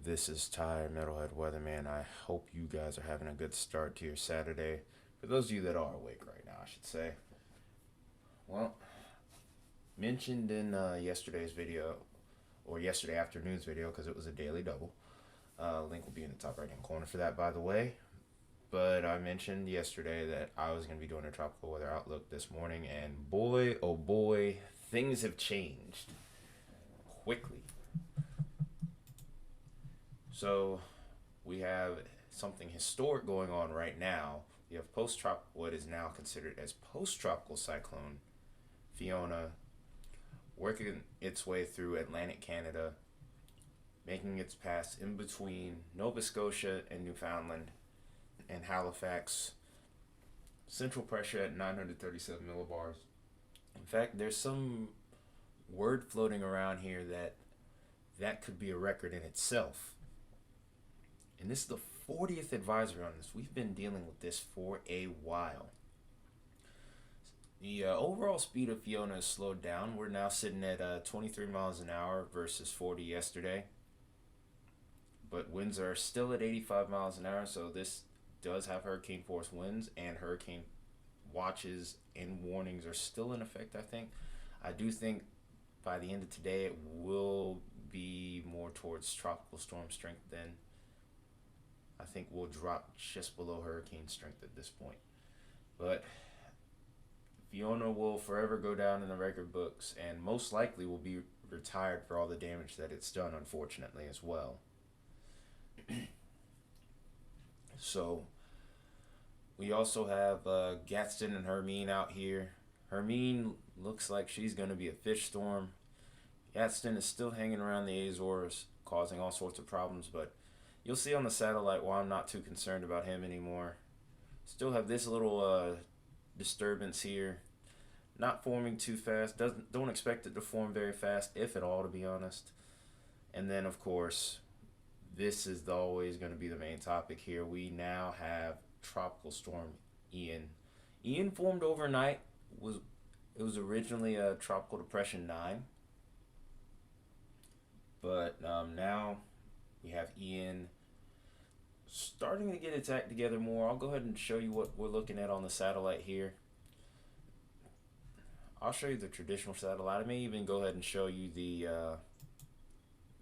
This is Ty, Metalhead Weatherman. I hope you guys are having a good start to your Saturday. For those of you that are awake right now, I should say. Well, mentioned in yesterday's video, or yesterday afternoon's video, because it was a daily double. Link will be in the top right hand corner for that, by the way. But I mentioned yesterday that I was going to be doing a tropical weather outlook this morning, and boy, oh boy, things have changed quickly. So we have something historic going on right now. We have what is now considered as post-tropical cyclone Fiona working its way through Atlantic Canada, making its pass in between Nova Scotia and Newfoundland and Halifax. Central pressure at 937 millibars. In fact, there's some word floating around here that could be a record in itself. And this is the 40th advisory on this. We've been dealing with this for a while. The overall speed of Fiona has slowed down. We're now sitting at 23 miles an hour versus 40 yesterday. But winds are still at 85 miles an hour, so this does have hurricane force winds, and hurricane watches and warnings are still in effect, I think. I do think by the end of today it will be more towards tropical storm strength than I think we'll drop just below hurricane strength at this point. But Fiona will forever go down in the record books and most likely will be retired for all the damage that it's done, unfortunately, as well. So we also have Gadsden and Hermine out here. Hermine looks like she's going to be a fish storm. Gadsden is still hanging around the Azores, causing all sorts of problems, but you'll see on the satellite why I'm not too concerned about him anymore. Still have this little disturbance here. Not forming too fast. Don't expect it to form very fast, if at all, to be honest. And then, of course, this is always going to be the main topic here. We now have Tropical Storm Ian. Ian formed overnight. It was originally a Tropical Depression 9. But now we have Ian starting to get its act together more. I'll go ahead and show you what we're looking at on the satellite here. I'll show you the traditional satellite. I may even go ahead and show you the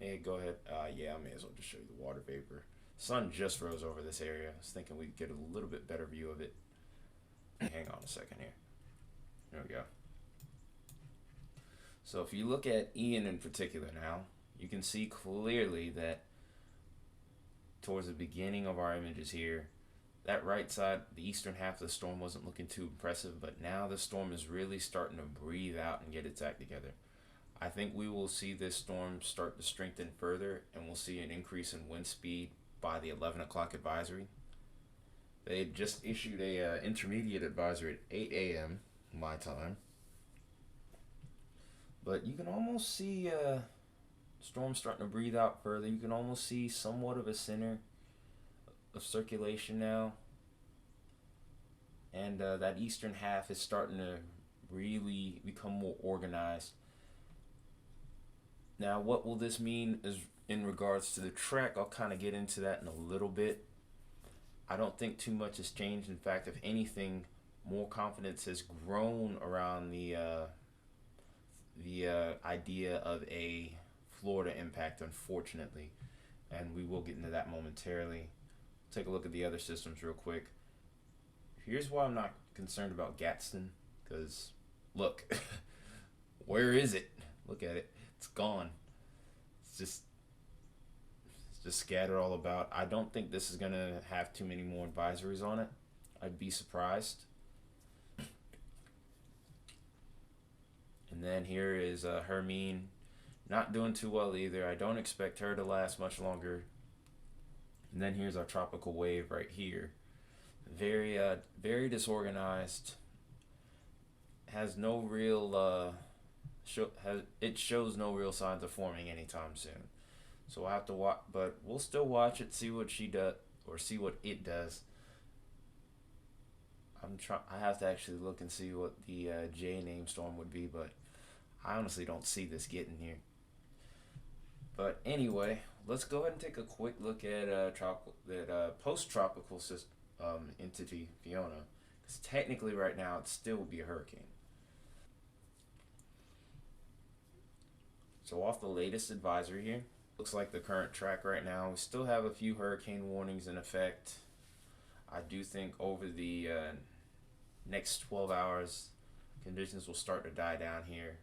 I may as well just show you the water vapor. Sun just rose over this area. I was thinking we'd get a little bit better view of it. Hang on a second here. There we go. So if you look at Ian in particular now, you can see clearly that towards the beginning of our images here, that right side, the eastern half of the storm wasn't looking too impressive, but now the storm is really starting to breathe out and get its act together. I think we will see this storm start to strengthen further, and we'll see an increase in wind speed by the 11 o'clock advisory. They just issued a intermediate advisory at 8 a.m. my time. But you can almost see storm starting to breathe out further. You can almost see somewhat of a center of circulation now, and that eastern half is starting to really become more organized. Now, what will this mean is in regards to the trek? I'll kind of get into that in a little bit. I don't think too much has changed. In fact, if anything, more confidence has grown around the idea of a Florida impact, unfortunately, and we will get into that momentarily. Take a look at the other systems real quick. Here's why I'm not concerned about Gadsden, because look, where is it? Look at it. It's gone. It's just scattered all about. I don't think this is going to have too many more advisories on it. I'd be surprised. And then here is Hermine, not doing too well either. I don't expect her to last much longer. And then here's our tropical wave right here. Very disorganized. Has no real it shows no real signs of forming anytime soon. So we'll have to watch, but we'll still watch it, see what she does or see what it does. I have to actually look and see what the J name storm would be, but I honestly don't see this getting here. But anyway, let's go ahead and take a quick look at post-tropical system entity Fiona, because technically right now it still would be a hurricane. So off the latest advisory here, looks like the current track right now, we still have a few hurricane warnings in effect. I do think over the next 12 hours, conditions will start to die down here.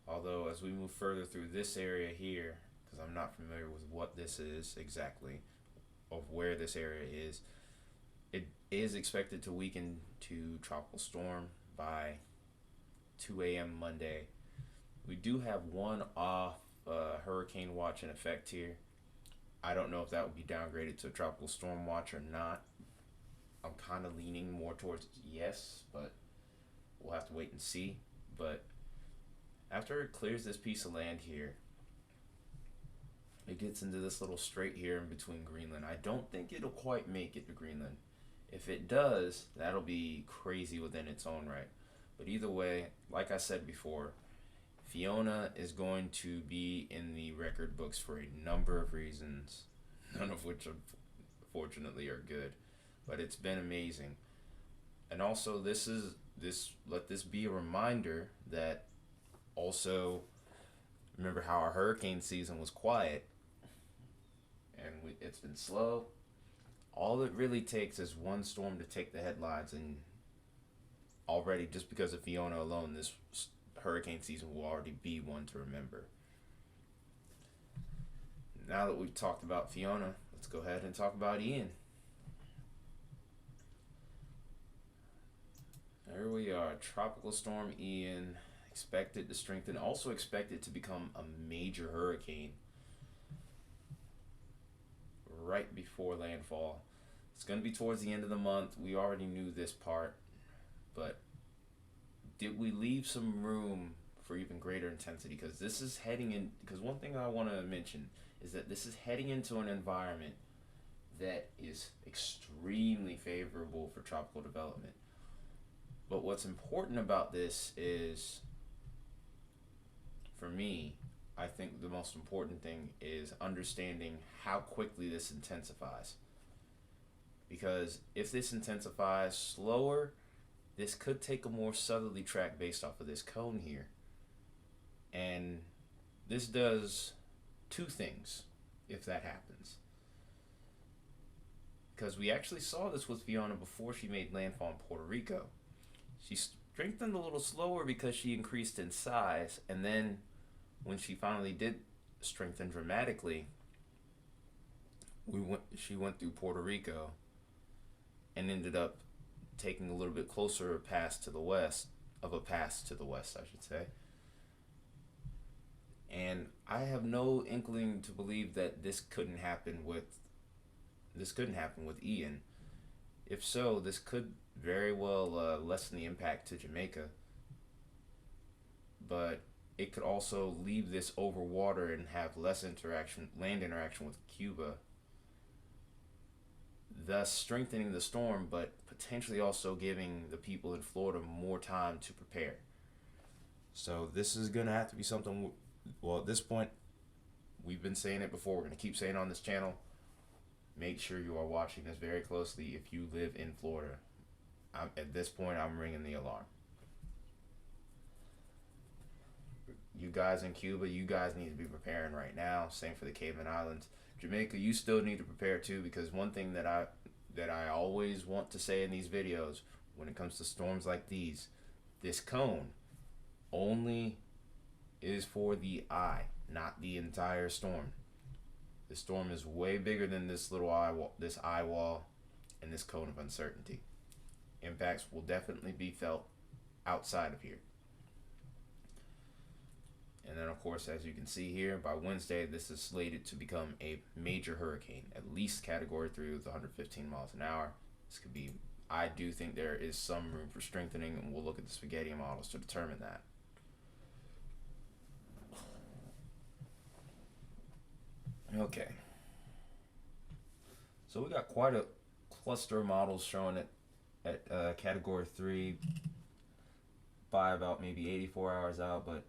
Although as we move further through this area here, because I'm not familiar with what this is exactly, of where this area is, it is expected to weaken to tropical storm by 2 a.m. Monday. We do have one off hurricane watch in effect here. I don't know if that would be downgraded to a tropical storm watch or not. I'm kind of leaning more towards yes, but we'll have to wait and see. But after it clears this piece of land here, it gets into this little strait here in between Greenland. I don't think it'll quite make it to Greenland. If it does, that'll be crazy within its own right. But either way, like I said before, Fiona is going to be in the record books for a number of reasons, none of which unfortunately are good. But it's been amazing. And also let this be a reminder that also remember how our hurricane season was quiet and it's been slow. All it really takes is one storm to take the headlines, and already just because of Fiona alone, this hurricane season will already be one to remember. Now that we've talked about Fiona, let's go ahead and talk about Ian. There we are, Tropical Storm Ian, expected to strengthen, also expected to become a major hurricane right before landfall. It's going to be towards the end of the month. We already knew this part, but did we leave some room for even greater intensity? Because this is heading in, because one thing I want to mention is that this is heading into an environment that is extremely favorable for tropical development. But what's important about this is, for me, I think the most important thing is understanding how quickly this intensifies. Because if this intensifies slower, this could take a more southerly track based off of this cone here. And this does two things if that happens. Because we actually saw this with Fiona before she made landfall in Puerto Rico. She strengthened a little slower because she increased in size, and then when she finally did strengthen dramatically, she went through Puerto Rico and ended up taking a little bit closer a pass to the west, I should say. And I have no inkling to believe that this couldn't happen with Ian. If so, this could very well lessen the impact to Jamaica, but it could also leave this over water and have less land interaction with Cuba, thus strengthening the storm, but potentially also giving the people in Florida more time to prepare. So this is going to have to be something, well, at this point, we've been saying it before, we're going to keep saying it on this channel. Make sure you are watching this very closely if you live in Florida. At this point, I'm ringing the alarm. You guys in Cuba, you guys need to be preparing right now. Same for the Cayman Islands. Jamaica, you still need to prepare too, because one thing that I always want to say in these videos when it comes to storms like these, this cone only is for the eye, not the entire storm. The storm is way bigger than this little eye wall and this cone of uncertainty. Impacts will definitely be felt outside of here. And then, of course, as you can see here, by Wednesday, this is slated to become a major hurricane, at least Category 3 with 115 miles an hour. This could be, I do think there is some room for strengthening, and we'll look at the spaghetti models to determine that. Okay. So we got quite a cluster of models showing it at Category 3 by about maybe 84 hours out, but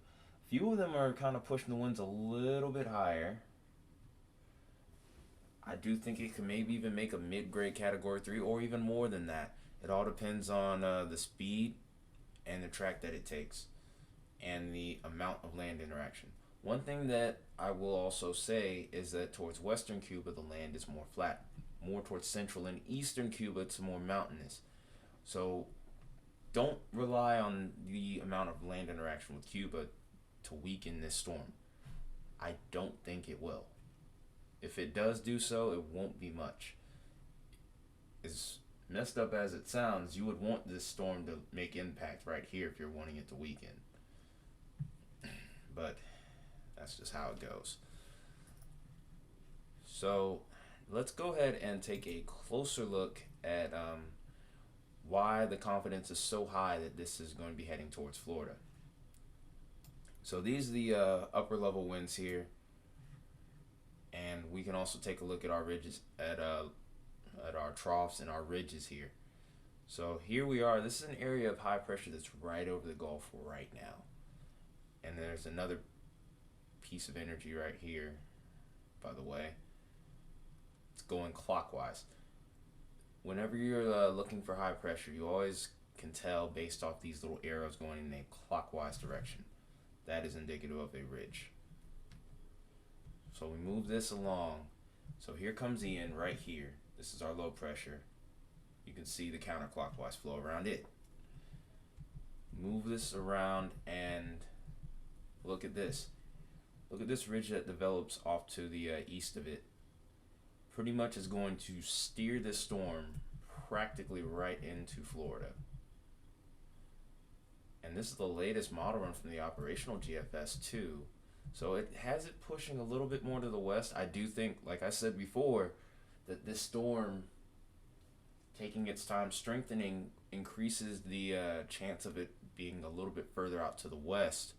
few of them are kind of pushing the winds a little bit higher. I do think it can maybe even make a mid-grade category 3 or even more than that. It all depends on the speed and the track that it takes and the amount of land interaction. One thing that I will also say is that towards western Cuba, the land is more flat. More towards central and eastern Cuba, it's more mountainous. So don't rely on the amount of land interaction with Cuba to weaken this storm. I don't think it will. If it does do so, it won't be much. As messed up as it sounds, you would want this storm to make impact right here if you're wanting it to weaken. But that's just how it goes. So let's go ahead and take a closer look at why the confidence is so high that this is going to be heading towards Florida. So these are the upper level winds here, and we can also take a look at our ridges, at our troughs and our ridges here. So here we are. This is an area of high pressure that's right over the Gulf right now, and there's another piece of energy right here. By the way, it's going clockwise. Whenever you're looking for high pressure, you always can tell based off these little arrows going in a clockwise direction. That is indicative of a ridge. So we move this along. So here comes Ian right here. This is our low pressure. You can see the counterclockwise flow around it. Move this around and look at this. Look at this ridge that develops off to the east of it. Pretty much is going to steer this storm practically right into Florida. And this is the latest model run from the operational GFS too. So it has it pushing a little bit more to the west. I do think, like I said before, that this storm taking its time strengthening increases the chance of it being a little bit further out to the west.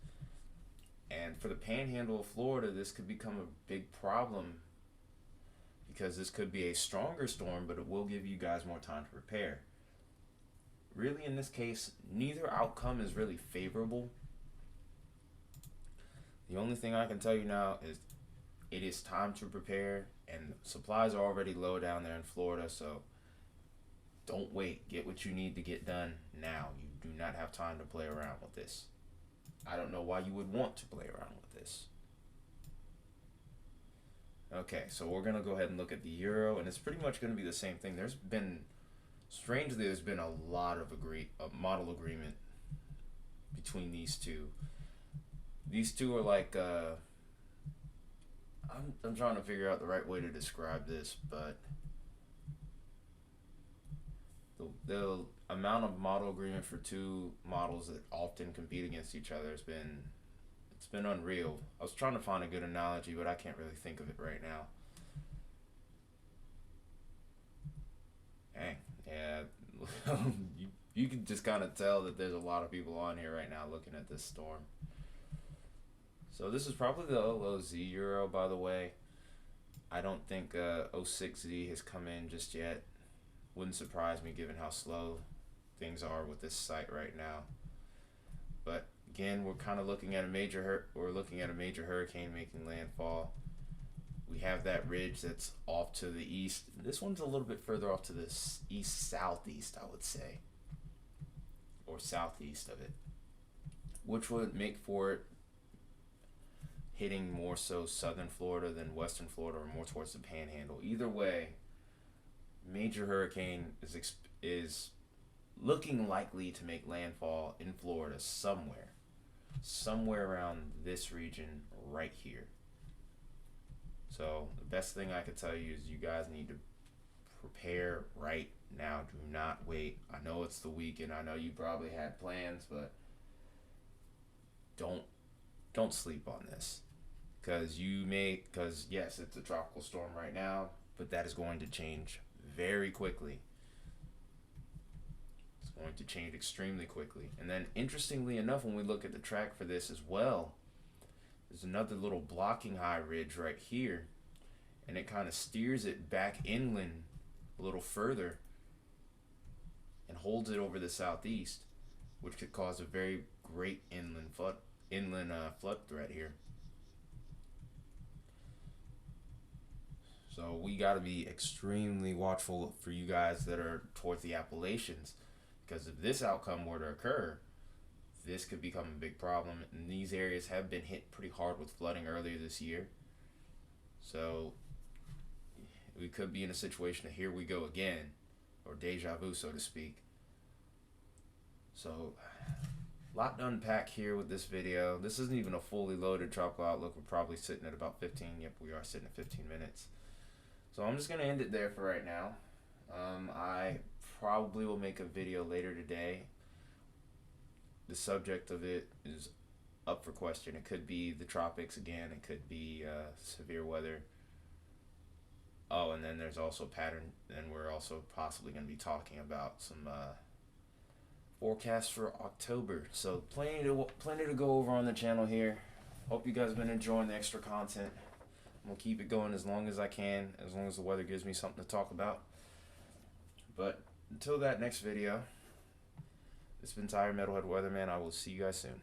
And for the panhandle of Florida, this could become a big problem because this could be a stronger storm, but it will give you guys more time to prepare. Really, in this case, neither outcome is really favorable. The only thing I can tell you now is it is time to prepare, and supplies are already low down there in Florida, so don't wait. Get what you need to get done now. You do not have time to play around with this. I don't know why you would want to play around with this. Okay, so we're going to go ahead and look at the euro, and it's pretty much going to be the same thing. Strangely, there's been a lot of model agreement between these two. These two are like, I'm trying to figure out the right way to describe this, but the amount of model agreement for two models that often compete against each other it's been unreal. I was trying to find a good analogy, but I can't really think of it right now. Dang, yeah, you can just kind of tell that there's a lot of people on here right now looking at this storm. So this is probably the OLZ Euro, by the way. I don't think 06Z has come in just yet. Wouldn't surprise me given how slow things are with this site right now. But again, we're kind of looking at a major hurricane making landfall. We have that ridge that's off to the east. This one's a little bit further off to the east-southeast, I would say, or southeast of it, which would make for it hitting more so southern Florida than western Florida, or more towards the panhandle. Either way, major hurricane is looking likely to make landfall in Florida somewhere around this region right here. So the best thing I could tell you is you guys need to prepare right now. Do not wait. I know it's the weekend. I know you probably had plans, but don't sleep on this. Because yes, it's a tropical storm right now, but that is going to change very quickly. It's going to change extremely quickly. And then interestingly enough, when we look at the track for this as well, there's another little blocking high ridge right here, and it kind of steers it back inland a little further and holds it over the southeast, which could cause a very great inland flood threat here. So we got to be extremely watchful for you guys that are towards the Appalachians, because if this outcome were to occur, this could become a big problem. And these areas have been hit pretty hard with flooding earlier this year. So we could be in a situation of here we go again, or deja vu, so to speak. So, a lot to unpack here with this video. This isn't even a fully loaded tropical outlook. We're probably sitting at about 15. Yep, we are sitting at 15 minutes. So I'm just going to end it there for right now. I probably will make a video later today. The subject of it is up for question. It could be the tropics again. It could be severe weather. Oh, and then there's also pattern. And we're also possibly going to be talking about some forecasts for October. So plenty to go over on the channel here. Hope you guys have been enjoying the extra content. I'm gonna keep it going as long as I can, as long as the weather gives me something to talk about. But until that next video, it's been Tire Metalhead Weatherman. I will see you guys soon.